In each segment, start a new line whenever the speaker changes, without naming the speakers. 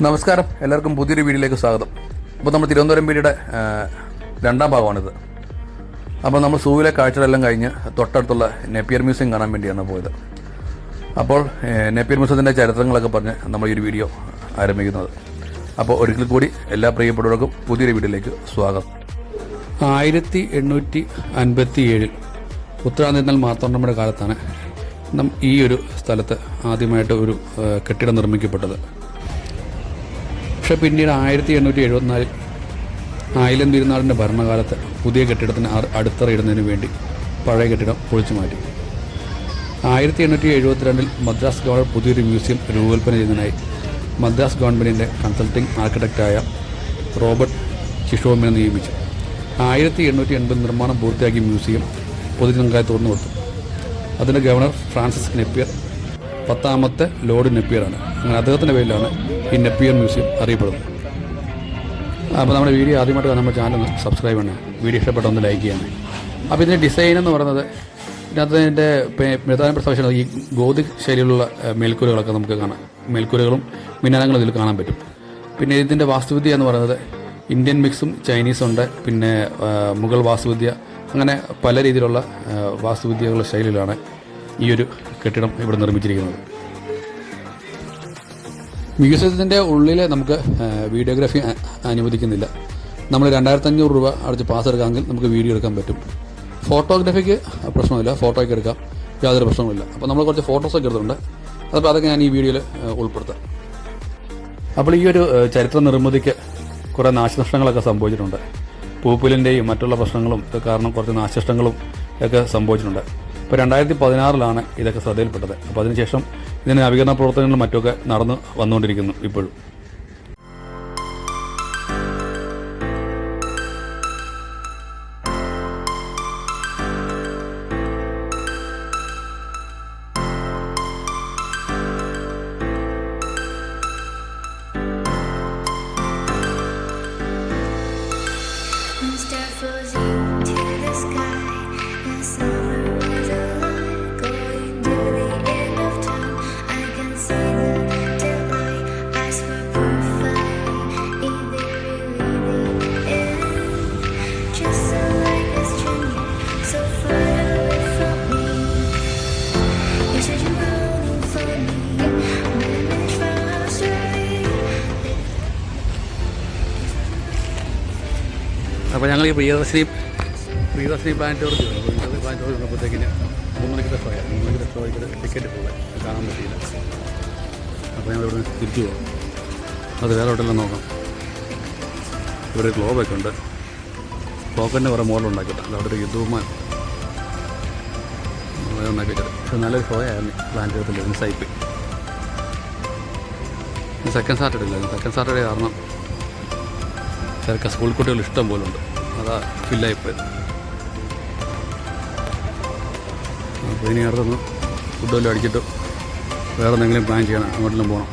നമസ്കാരം, എല്ലാവർക്കും പുതിയൊരു വീഡിയോയിലേക്ക് സ്വാഗതം. അപ്പോൾ നമ്മൾ തിരുവനന്തപുരം പീടിയുടെ രണ്ടാം ഭാഗമാണിത്. അപ്പോൾ നമ്മൾ സൂവിലെ കാഴ്ചകളെല്ലാം കഴിഞ്ഞ് തൊട്ടടുത്തുള്ള നേപ്പിയർ മ്യൂസിയം കാണാൻ വേണ്ടിയാണ് പോയത്. അപ്പോൾ നേപ്പിയർ മ്യൂസിയത്തിൻ്റെ ചരിത്രങ്ങളൊക്കെ പറഞ്ഞ് നമ്മൾ ഈ ഒരു വീഡിയോ ആരംഭിക്കുന്നത്. അപ്പോൾ ഒരിക്കൽ കൂടി എല്ലാ പ്രിയപ്പെട്ടവർക്കും പുതിയൊരു വീഡിയോയിലേക്ക് സ്വാഗതം. 1857 ഉത്തരാതിരുന്നാൾ മാർത്താണ്ഡമ്മയുടെ കാലത്താണ് ഈ ഒരു സ്ഥലത്ത് ആദ്യമായിട്ട് ഒരു കെട്ടിടം നിർമ്മിക്കപ്പെട്ടത്. പക്ഷേ പിന്നീട് 1874 ആയിലം തിരുനാളിൻ്റെ ഭരണകാലത്ത് പുതിയ കെട്ടിടത്തിന് അടിത്തറയിടുന്നതിന് വേണ്ടി പഴയ കെട്ടിടം പൊളിച്ചു മാറ്റി. 1872 മദ്രാസ് ഗവൺമെൻറ് പുതിയൊരു മ്യൂസിയം രൂപകൽപ്പന ചെയ്യുന്നതിനായി മദ്രാസ് ഗവൺമെൻറ്റിൻ്റെ കൺസൾട്ടിംഗ് ആർക്കിടെക്റ്റായ റോബർട്ട് ചിഷോമിനെ നിയമിച്ചു. 1880 നിർമ്മാണം പൂർത്തിയാക്കിയ മ്യൂസിയം പൊതുജനങ്ങൾക്കായി തുറന്നു കൊടുത്തു. അതിൻ്റെ ഗവർണർ ഫ്രാൻസിസ് നെപ്പിയർ 10ാമത്തെ ലോർഡ് നെപ്പിയറാണ്. അങ്ങനെ അദ്ദേഹത്തിൻ്റെ പേരിലാണ് ഈ നെപ്പിയർ മ്യൂസിയം അറിയപ്പെടുന്നത്. അപ്പോൾ നമ്മുടെ വീഡിയോ ആദ്യമായിട്ട് നമ്മുടെ ചാനൽ സബ്സ്ക്രൈബ് ചെയ്യണം, വീഡിയോ ഇഷ്ടപ്പെട്ടൊന്ന് ലൈക്ക് ചെയ്യണം. അപ്പോൾ ഇതിൻ്റെ ഡിസൈൻ എന്ന് പറയുന്നത് ഇതിനകത്ത് പ്രധാനപ്പെട്ട സവിശേഷത ഈ ഗോതിക് ശൈലിയിലുള്ള മേൽക്കൂരകളൊക്കെ നമുക്ക് കാണാം. മേൽക്കൂരകളും മിനാരങ്ങളും ഇതിൽ കാണാൻ പറ്റും. പിന്നെ ഇതിൻ്റെ വാസ്തുവിദ്യ എന്ന് പറയുന്നത് ഇന്ത്യൻ മിക്സും ചൈനീസും ഉണ്ട്. പിന്നെ മുഗൾ വാസ്തുവിദ്യ, അങ്ങനെ പല രീതിയിലുള്ള വാസ്തുവിദ്യകളുടെ ശൈലിയിലാണ് ഈ ഒരു കെട്ടിടം ഇവിടെ നിർമ്മിച്ചിരിക്കുന്നത്. മ്യൂസിയത്തിൻ്റെ ഉള്ളിൽ നമുക്ക് വീഡിയോഗ്രാഫി അനുവദിക്കുന്നില്ല. നമ്മൾ 2500 രൂപ അടച്ച് പാസ് എടുക്കാമെങ്കിൽ നമുക്ക് വീഡിയോ എടുക്കാൻ പറ്റും. ഫോട്ടോഗ്രാഫിക്ക് പ്രശ്നമില്ല, ഫോട്ടോയ്ക്ക് എടുക്കാം, യാതൊരു പ്രശ്നവുമില്ല. അപ്പോൾ നമ്മൾ കുറച്ച് ഫോട്ടോസൊക്കെ എടുത്തിട്ടുണ്ട്. അപ്പോൾ അതൊക്കെ ഞാൻ ഈ വീഡിയോയിൽ ഉൾപ്പെടുത്താം. അപ്പോൾ ഈ ഒരു ചരിത്ര നിർമ്മിതിക്ക് കുറേ നാശനഷ്ടങ്ങളൊക്കെ സംഭവിച്ചിട്ടുണ്ട്. പൂപ്പലിൻ്റെയും മറ്റുള്ള പ്രശ്നങ്ങളും കാരണം കുറച്ച് നാശനഷ്ടങ്ങളും ഒക്കെ സംഭവിച്ചിട്ടുണ്ട്. ഇപ്പോൾ 2016 ഇതൊക്കെ ശ്രദ്ധയിൽപ്പെട്ടത്. അപ്പോൾ അതിനുശേഷം ഇതിന് നവീകരണ പ്രവർത്തനങ്ങളും മറ്റുമൊക്കെ നടന്നു വന്നുകൊണ്ടിരിക്കുന്നു ഇപ്പോഴും. അപ്പോൾ ഞങ്ങൾ ഈ പ്രിയദർശിനി പ്ലാനറ്റോറിയം വന്നപ്പോഴത്തേക്കിന് 3 മണിക്കത്തെ ഷോയ്ക്ക് ടിക്കറ്റ് പോകാൻ കാണാൻ പറ്റിയില്ല. അപ്പോൾ ഞങ്ങൾ ഇവിടെ തിരിച്ചു പോകാം. അത് വേറെ ഹോട്ടലിൽ നോക്കാം. ഇവിടെ ഗ്ലോബൊക്കെ ഉണ്ട്. ക്ലോക്കിൻ്റെ കുറേ മോഡൽ ഉണ്ടാക്കിയിട്ട് അവിടെ ഒരു യുദ്ധവുമാൻ ഉണ്ടാക്കി വെച്ചത്. പക്ഷെ നല്ലൊരു ഷോ ആയിരുന്നു പ്ലാനറ്റോറിയത്തിൽ. മിസ്സായിപ്പോയി. സെക്കൻഡ് സാറ്റർഡേ ഇല്ലായിരുന്നു. സെക്കൻഡ് സാറ്റർഡേ കാരണം സ്കൂൾ കുട്ടികൾ ഇഷ്ടം പോലെ ഉണ്ട്. അതാ ഫില്ലായിപ്പോയത്. അപ്പോൾ ഇനി അടുത്തൊന്ന് ഫുഡ് വല്ലതും അടിച്ചിട്ട് വേറെ എന്തെങ്കിലും പ്ലാൻ ചെയ്യണം, അങ്ങോട്ടെല്ലാം പോകണം.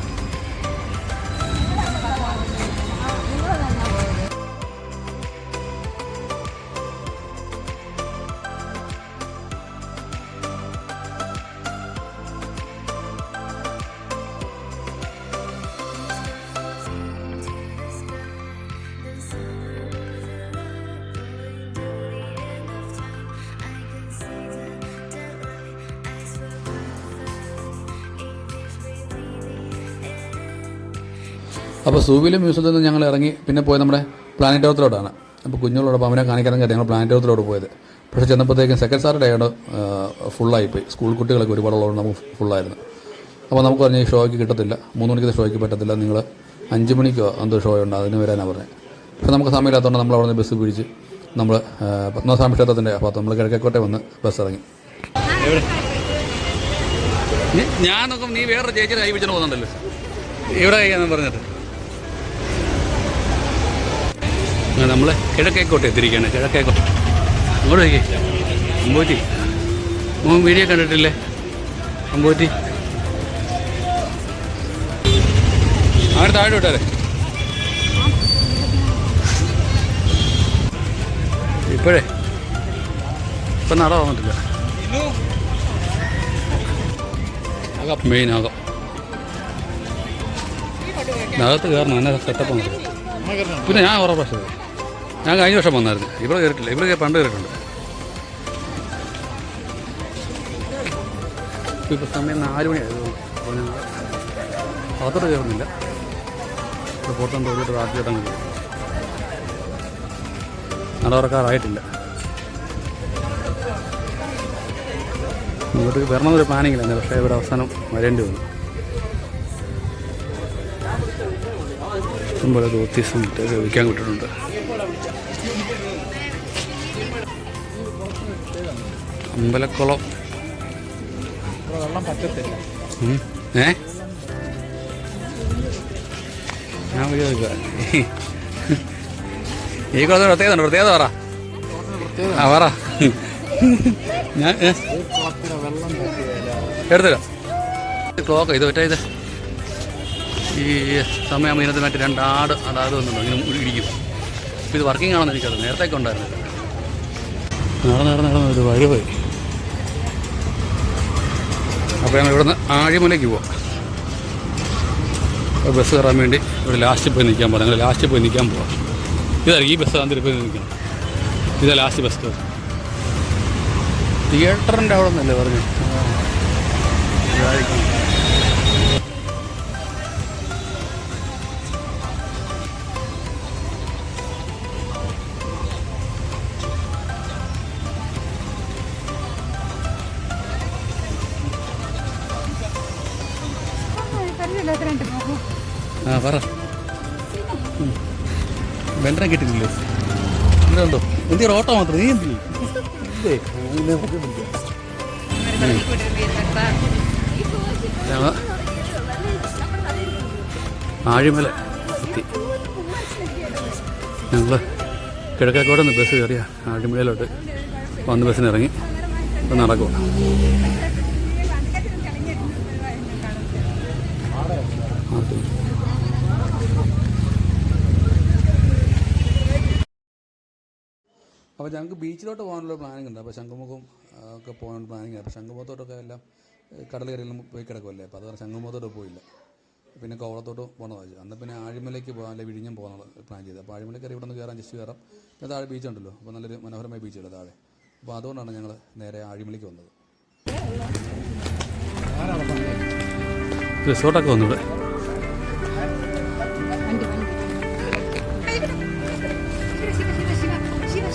അപ്പോൾ സൂവിലും മ്യൂസിയത്തിൽ നിന്ന് ഞങ്ങൾ ഇറങ്ങി പിന്നെ പോയത് നമ്മുടെ പ്ലാനറ്റോറിയത്തിലോട്ടാണ്. അപ്പോൾ കുഞ്ഞുങ്ങളോടൊപ്പം അവനെ കാണിക്കാനും ഞങ്ങൾ പ്ലാനറ്റോറിയത്തിലോട്ട് പോയത്. പക്ഷേ ചെന്നപ്പോഴത്തേക്കും സെക്കൻഡ് സാറ്റർഡേ ആയിട്ട് ഫുള്ളായിപ്പോയി. സ്കൂൾ കുട്ടികളൊക്കെ ഒരുപാടുള്ളതുകൊണ്ട് നമുക്ക് ഫുള്ളായിരുന്നു. അപ്പോൾ നമുക്ക് പറഞ്ഞാൽ ഈ ഷോയ്ക്ക് കിട്ടത്തില്ല, 3 മണിക്കത്തെ ഷോയ്ക്ക് പറ്റത്തില്ല, നിങ്ങൾ 5 മണിക്കോ എന്തോ ഷോ ഉണ്ട്, അതിന് വരാനാണ് പറഞ്ഞത്. പക്ഷേ നമുക്ക് സമയമില്ലാത്തതുകൊണ്ട് നമ്മൾ അവിടെ നിന്ന് ബസ് പിടിച്ച് നമ്മൾ പത്മനാഭസ്വാമി ക്ഷേത്രത്തിൻ്റെ ഭാഗത്ത് നമ്മൾ കിഴക്കേക്കോട്ടെ വന്ന് ബസ് ഇറങ്ങി. ഞാൻ നോക്കും നീ വേറൊരു ചേച്ചിയുടെ കൈ വെച്ചിട്ട് പോകുന്നുണ്ടല്ലോ, ഇവിടെ കൈയാന്ന് പറഞ്ഞിട്ട്. നമ്മൾ കിഴക്കേക്കോട്ടെ എത്തിരിക്കുകയാണ്. കിഴക്കേക്കോട്ടെ അങ്ങോട്ട് വയ്ക്കേ. അമ്പൂറ്റി വീഡിയോ കണ്ടിട്ടില്ലേ? അമ്പൂറ്റി അവിടെ താഴെ വിട്ടാരെ. ഇപ്പം നട വന്നിട്ടില്ല. മെയിൻ ആകാം. അകത്ത് കയറണം, എന്നെ സെറ്റപ്പാണ്. പിന്നെ ഞാൻ കുറേ പ്രാവശ്യം ഞാൻ കഴിഞ്ഞ വർഷം വന്നായിരുന്നു. ഇവിടെ കയറിയിട്ടില്ല, ഇവിടെ പണ്ട് കയറിയിട്ടുണ്ട്. ഇപ്പോൾ സമയം 4 മണിയായിരുന്നു. അപ്പോൾ ഞങ്ങൾ അകത്തോട്ട് കയറുന്നില്ല. ഇപ്പോൾ പുറത്തും തോന്നിയിട്ട് ആദ്യമായിട്ടങ്ങ് കയറും. നട തുറക്കാറായിട്ടില്ല. ഇങ്ങോട്ട് വരണമെന്നൊരു പ്ലാനിങ്ങിലായിരുന്നു, പക്ഷേ ഇവിടെ അവസാനം വരേണ്ടി വന്നു. ഇഷ്ടംപോലെ ധോത്തീസും മറ്റൊക്കെ വിൽക്കാൻ കിട്ടുന്നുണ്ട്. അമ്പലക്കുളം
വെള്ളം പറ്റത്തില്ല.
ഞാൻ ചോദിക്കുക ഈ കുളത്തിന് പ്രത്യേകത പ്രത്യേകത പറ. ആ പറ. ഞാൻ എടുത്തരാം. ക്ലോക്ക് ഇത് ഒറ്റ ഇത് ഈ സമയം ഇതിനകത്ത് മറ്റേ 2 ആട് അതാത് വന്നുണ്ടോ ഇങ്ങനെ ഇടിക്കും. അപ്പോൾ ഇത് വർക്കിംഗ് ആണെന്ന് എനിക്കത് നേരത്തേക്ക് ഉണ്ടായിരുന്നില്ല. നടന്ന് ഒരു വഴി പോയി. അപ്പോൾ ഞങ്ങൾ ഇവിടുന്ന് ആഴിമലയ്ക്ക് പോവാം. ബസ് കയറാൻ വേണ്ടി ഇവിടെ ലാസ്റ്റ് പോയി നിൽക്കാൻ പോകാം. ഞങ്ങൾ ലാസ്റ്റ് പോയി നിൽക്കാൻ പോവാം. ഇതായിരിക്കും ഈ ബസ് ആദ്യം പോയി നിൽക്കണം. ഇതാ ലാസ്റ്റ് ബസ് സ്റ്റോപ്പ്. തിയേറ്ററിൻ്റെ അവിടെ നിന്നല്ലേ പറഞ്ഞു. ഇതായിരിക്കും. ആ പറ. വെണ്ടനെ കിട്ടില്ലല്ലോ. ഇതുണ്ടോ എന്തൊരു ഓട്ടോ മാത്രം. നീ എന്തി ആഴിമല എത്തി. ഞങ്ങൾ കിഴക്കേക്കോടെ നിന്ന് ബസ് കയറിയ ആഴിമലയിലോട്ട് വന്ന് ബസ്സിന് ഇറങ്ങി ഇപ്പം നടക്കുക. അപ്പോൾ ഞങ്ങൾക്ക് ബീച്ചിലോട്ട് പോകാനുള്ള പ്ലാനിങ് ഉണ്ട്. അപ്പോൾ ശംഖുമുഖം ഒക്കെ പോകാനുള്ള പ്ലാനിങ്. അപ്പോൾ ശംഖുമുഖത്തോട്ടൊക്കെ എല്ലാം കടൽ കരയിലും പോയി കിടക്കുമല്ലേ. അപ്പോൾ അതുകൊണ്ട് ശംഖുമുഖത്തോട്ട് പോയില്ല. പിന്നെ കോവളത്തോട്ട് പോകണമെന്ന് വെച്ചു. അന്ന് പിന്നെ ആഴിമലയ്ക്ക് പോകാൻ, അല്ലെങ്കിൽ വിഴിഞ്ഞം പോകാനുള്ള പ്ലാൻ ചെയ്തത്. അപ്പോൾ ആഴിമലക്കറി ഇവിടെ നിന്ന് കയറാൻ ജസ്റ്റ് കയറാം. പിന്നെ താഴെ ബീച്ചുണ്ടല്ലോ, അപ്പോൾ നല്ലൊരു മനോഹരമായ ബീച്ചുണ്ട് താഴെ. അപ്പോൾ അതുകൊണ്ടാണ് ഞങ്ങൾ നേരെ ആഴിമലയ്ക്ക് വന്നത്. റിസോർട്ടൊക്കെ വന്നിവിടെ.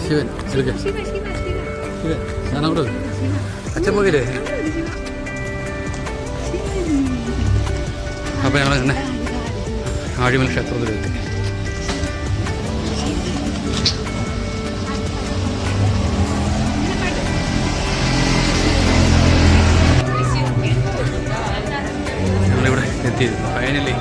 ശിവൻ ശിവൻ ഞാനവിടെ അച്ഛൻ പോയില്ലേ. അപ്പോൾ ഞങ്ങൾ തന്നെ ആഴിമല ക്ഷേത്രത്തിലെത്തി. ഞങ്ങളിവിടെ എത്തിയിരുന്നു ഫൈനലി.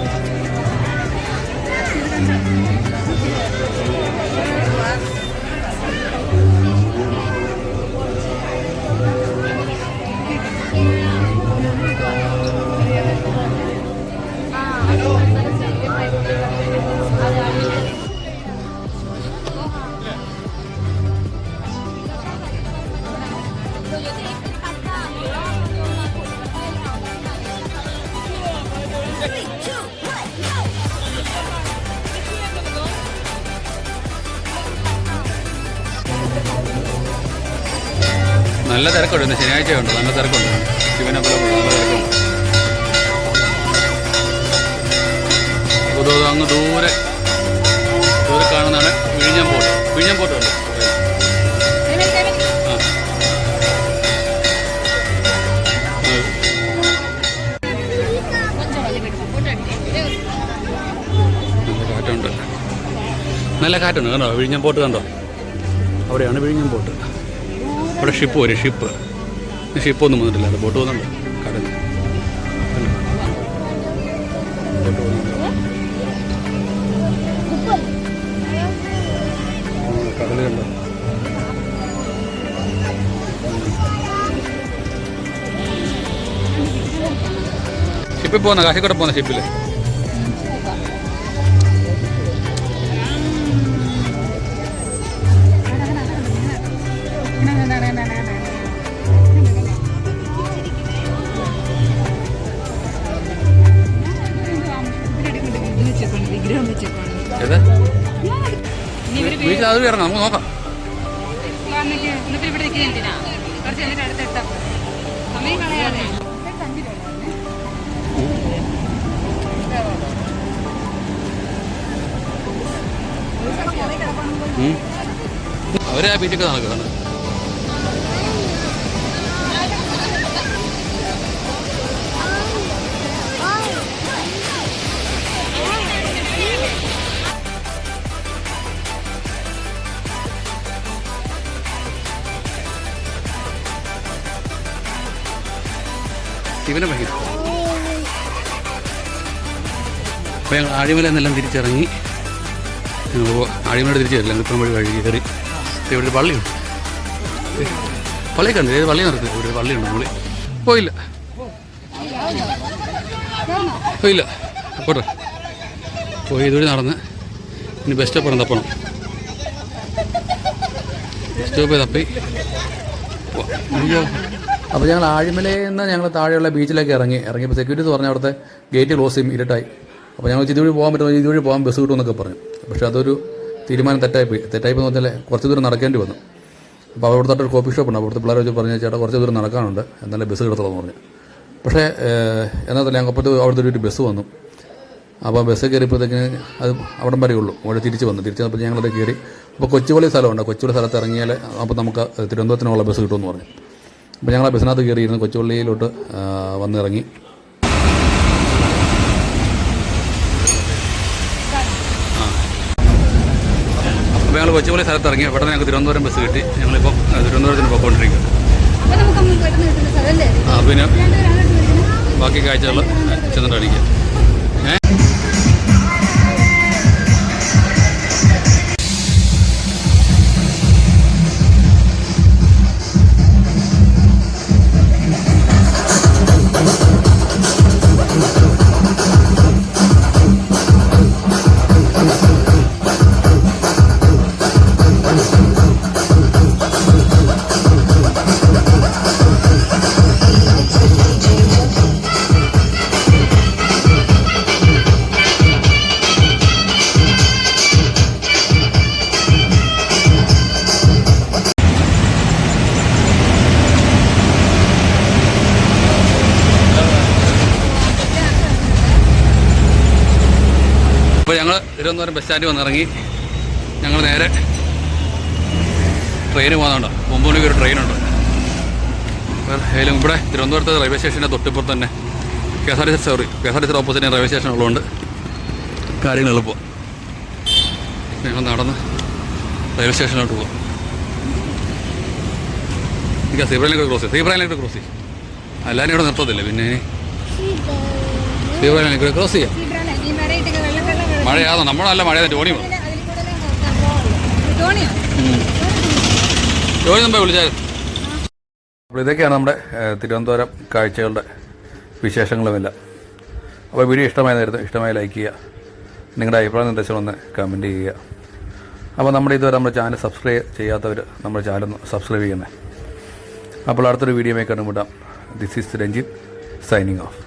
നല്ല തിരക്കുണ്ട്. ഇന്ന് ശനിയാഴ്ചയുണ്ട്, നല്ല തിരക്കുണ്ട്. ശിവനമ്പലം നല്ല തിരക്കുണ്ട്. അങ്ങ് ദൂരെ കാണുന്നതാണ് വിഴിഞ്ഞം പോട്ട്. വിഴിഞ്ഞം പോട്ടുണ്ട്. നല്ല കാറ്റുണ്ട് കണ്ടോ. വിഴിഞ്ഞം പോട്ട് കണ്ടോ, അവിടെയാണ് വിഴിഞ്ഞം പോട്ട്. അവിടെ ഷിപ്പ് വരും. ഷിപ്പൊന്നും വന്നിട്ടില്ല. അത് ബോട്ട് പോകുന്നുണ്ട് കടൽ. കടൽ കണ്ടോ. ഷിപ്പിൽ പോകുന്ന കാശിക്കൂടെ പോകുന്ന ഷിപ്പിൽ.
വെച്ചേക്കാണ്, വിഗ്രഹം വെച്ചേക്കാണ്.
ഏത്
ഇനി ഇവര്
ബീച്ചിൽ അത് ഇറങ്ങാം, നമുക്ക് നോക്കാം.
വന്നിട്ട് എന്നിട്ട് ഇവിടെ നിൽക്കുന്നത് എന്തിനാ? കുറച്ച് എന്നിട്ട് അടുത്ത് എത്താം, സമയം കളയാതെ.
അവരെ ആ ബീച്ചൊക്കെ നടക്കുകയാണ്. ഇവനെ ഭയങ്കര അപ്പോൾ ഞങ്ങൾ ആഴിമല എന്നെല്ലാം തിരിച്ചിറങ്ങി. ആഴിമലയോട് തിരിച്ചു വരില്ല, ഇപ്പം വഴി കഴുകി കയറി. ഇവിടെ ഒരു പള്ളിയുണ്ട്, പള്ളിയൊക്കെ ഉണ്ട്. ഏത് പള്ളി നടത്തില്ല, ഇവിടെ ഒരു പള്ളിയുണ്ട്. നമ്മൾ പോയില്ല പോട്ടെ. പോയി ഇതുവഴി നടന്ന് ഇനി ബസ് സ്റ്റോപ്പ് തപ്പണം. ബസ് സ്റ്റോപ്പ് തപ്പി അയ്യോ. അപ്പോൾ ഞങ്ങൾ ആഴിമലയിൽ നിന്ന് ഞങ്ങൾ താഴെയുള്ള ബീച്ചിലേക്ക് ഇറങ്ങിയപ്പോൾ സെക്യൂരിറ്റി പറഞ്ഞ അവിടുത്തെ ഗേറ്റ് ക്ലോസ് ചെയ്യും, ഇരുട്ടായി. അപ്പോൾ ഞങ്ങൾ ഇതുവഴി പോകാൻ പറ്റുമോ, ഇതുവഴി പോകാൻ ബസ് കിട്ടുമെന്നൊക്കെ പറഞ്ഞു. പക്ഷേ അതൊരു തീരുമാനം തെറ്റായിപ്പോയി എന്ന് പറഞ്ഞാൽ കുറച്ച് ദൂരം നടക്കേണ്ടി വന്നു. അപ്പോൾ അവിടുത്തെ ഒരു കോഫി ഷോപ്പുണ്ട്, അവിടുത്തെ പിള്ളേർ വെച്ച് പറഞ്ഞു, ചേട്ടാ കുറച്ച് ദൂരം നടക്കാനുണ്ട്, എന്നാലേ ബസ് കിടത്തുള്ളൂ എന്ന് പറഞ്ഞു. പക്ഷേ എന്നാൽ തന്നെ ഞങ്ങൾക്ക് അവിടുത്തെ ഒരു ബസ് വന്നു. അപ്പോൾ ബസ് കയറിയപ്പോഴത്തേക്കിന് അത് അവിടം വരെ ഉള്ളൂ. അവിടെ തിരിച്ച് വന്നപ്പോൾ ഞങ്ങളത് കയറി. അപ്പോൾ കൊച്ചുപള്ളി സ്ഥലമുണ്ട്, കൊച്ചുപള്ളി സ്ഥലത്ത് ഇറങ്ങിയാൽ അപ്പോൾ നമുക്ക് തിരുവനന്തപുരത്തിനുള്ള ബസ് കിട്ടുമെന്ന് പറഞ്ഞു. അപ്പോൾ ഞങ്ങൾ ആ ബസ്സിനകത്ത് കയറിയിരുന്നു, കൊച്ചുപള്ളിയിലോട്ട് വന്നിറങ്ങി. അപ്പോൾ ഞങ്ങൾ കൊച്ചുപള്ളി സ്ഥലത്ത് ഇറങ്ങി. പെട്ടെന്ന് ഞങ്ങൾക്ക് തിരുവനന്തപുരം ബസ് കിട്ടി. ഞങ്ങളിപ്പോൾ തിരുവനന്തപുരത്തിന് പോയിക്കൊണ്ടിരിക്കുക. പിന്നെ ബാക്കി കാഴ്ചകൾ ചെന്നിട്ട് അടിക്കുക. അപ്പോൾ ഞങ്ങൾ തിരുവനന്തപുരം ബസ് സ്റ്റാൻഡിൽ വന്നിറങ്ങി. ഞങ്ങൾ നേരെ ട്രെയിന് പോകുന്നുണ്ട്. 9 മണിക്ക് ഒരു ട്രെയിനുണ്ട്. ഏതായാലും ഇവിടെ തിരുവനന്തപുരത്ത് റെയിൽവേ സ്റ്റേഷൻ്റെ തൊട്ടിപ്പുറത്ത് തന്നെ KSRTC ഓപ്പോസിറ്റ് റെയിൽവേ സ്റ്റേഷൻ ഉള്ളതുകൊണ്ട് കാര്യങ്ങൾ എളുപ്പം. ഞങ്ങൾ നടന്ന് റെയിൽവേ സ്റ്റേഷനിലോട്ട് പോകാം. എനിക്ക് സീബ്രയിലേക്ക് ക്രോസ് ചെയ്യും. എല്ലാവരും ഇവിടെ നിർത്തത്തില്ല. പിന്നെ സീബ്രയിലേക്ക് ക്രോസ് ചെയ്യാം. മഴയാണോ? നമ്മളല്ല മഴ. ടോണി മുമ്പേ വിളിച്ചായിരുന്നു. അപ്പോൾ ഇതൊക്കെയാണ് നമ്മുടെ തിരുവനന്തപുരം കാഴ്ചകളുടെ വിശേഷങ്ങളുമെല്ലാം. അപ്പോൾ വീഡിയോ ഇഷ്ടമായി ലൈക്ക് ചെയ്യുക. നിങ്ങളുടെ അഭിപ്രായ നിർദ്ദേശം ഒന്ന് കമൻറ്റ് ചെയ്യുക. അപ്പോൾ ഇതുവരെ നമ്മുടെ ചാനൽ സബ്സ്ക്രൈബ് ചെയ്യാത്തവർ നമ്മുടെ ചാനൽ ഒന്ന് സബ്സ്ക്രൈബ് ചെയ്യുന്നത്. അപ്പോൾ അടുത്തൊരു വീഡിയോയുമായി കണ്ടുമുട്ടാം. This is Ranjith signing off.